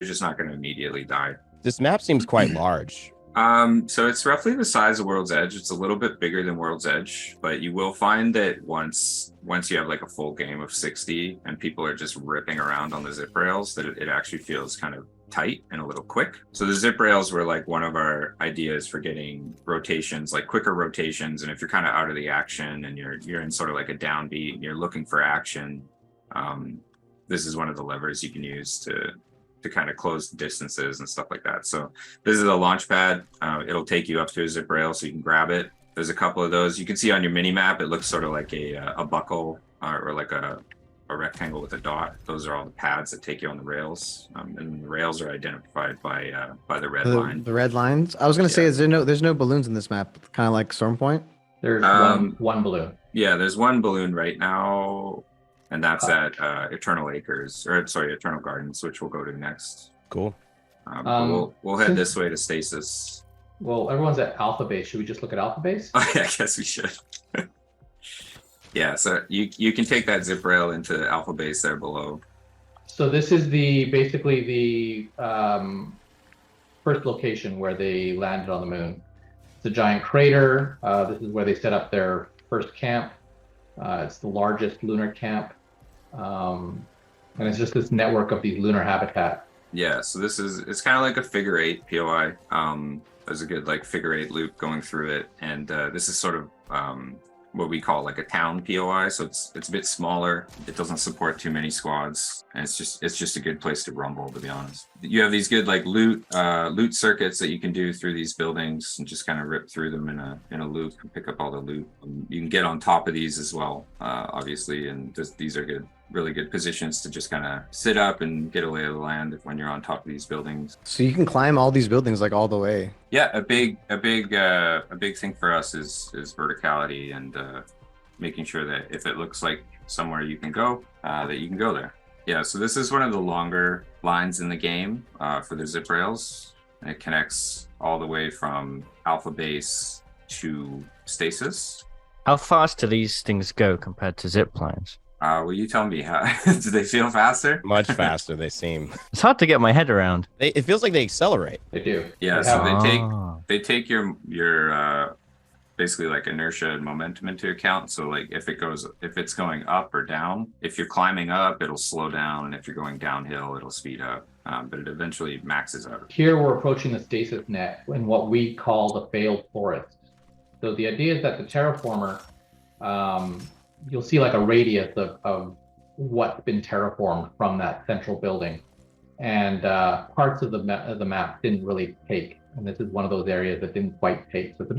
just not going to immediately die. This map seems quite large. So it's roughly the size of World's Edge. It's a little bit bigger than World's Edge, but you will find that once you have like a full game of 60 and people are just ripping around on the zip rails, that it actually feels kind of tight and a little quick. So the zip rails were like one of our ideas for getting rotations, like quicker rotations. And if you're kind of out of the action and you're in sort of like a downbeat and you're looking for action, this is one of the levers you can use to kind of close distances and stuff like that. So this is a launch pad. It'll take you up to a zip rail so you can grab it. There's a couple of those. You can see on your mini map, it looks sort of like a buckle or like a rectangle with a dot. Those are all the pads that take you on the rails. And the rails are identified by the red line. The red lines. I was going to say, there's no balloons in this map, kind of like Storm Point? There's one balloon. Yeah, there's one balloon right now. And that's at Eternal Acres, or sorry, Eternal Gardens, which we'll go to next. Cool. We'll head this way to Stasis. Well, everyone's at Alpha Base. Should we just look at Alpha Base? Oh, yeah, I guess we should. Yeah, so you can take that zip rail into Alpha Base there below. So this is basically the first location where they landed on the moon. It's a giant crater. This is where they set up their first camp. It's the largest lunar camp. And it's just this network of these lunar habitat. Yeah, so it's kind of like a figure eight POI. There's a good like figure eight loop going through it, and this is sort of what we call like a town POI. So it's a bit smaller. It doesn't support too many squads, and it's just a good place to rumble, to be honest. You have these good like loot circuits that you can do through these buildings and just kind of rip through them in a loop and pick up all the loot. You can get on top of these as well, obviously, and these are really good positions to just kind of sit up and get a lay of the land when you're on top of these buildings. So you can climb all these buildings like all the way. Yeah, a big thing for us is verticality and making sure that if it looks like somewhere you can go, that you can go there. Yeah, so this is one of the longer lines in the game for the zip rails. And it connects all the way from Alpha Base to Stasis. How fast do these things go compared to zip lines? Will you tell me how? Do they feel faster? Much faster, they seem. It's hard to get my head around. It feels like they accelerate. They do. Yeah, so they take your basically like inertia and momentum into account. So like if it's going up or down, if you're climbing up, it'll slow down, and if you're going downhill, it'll speed up. But it eventually maxes out. Here we're approaching the stasis net in what we call the failed forest. So the idea is that the terraformer, you'll see like a radius of what's been terraformed from that central building, and parts of the map didn't really take, and this is one of those areas that didn't quite take. So it's a bit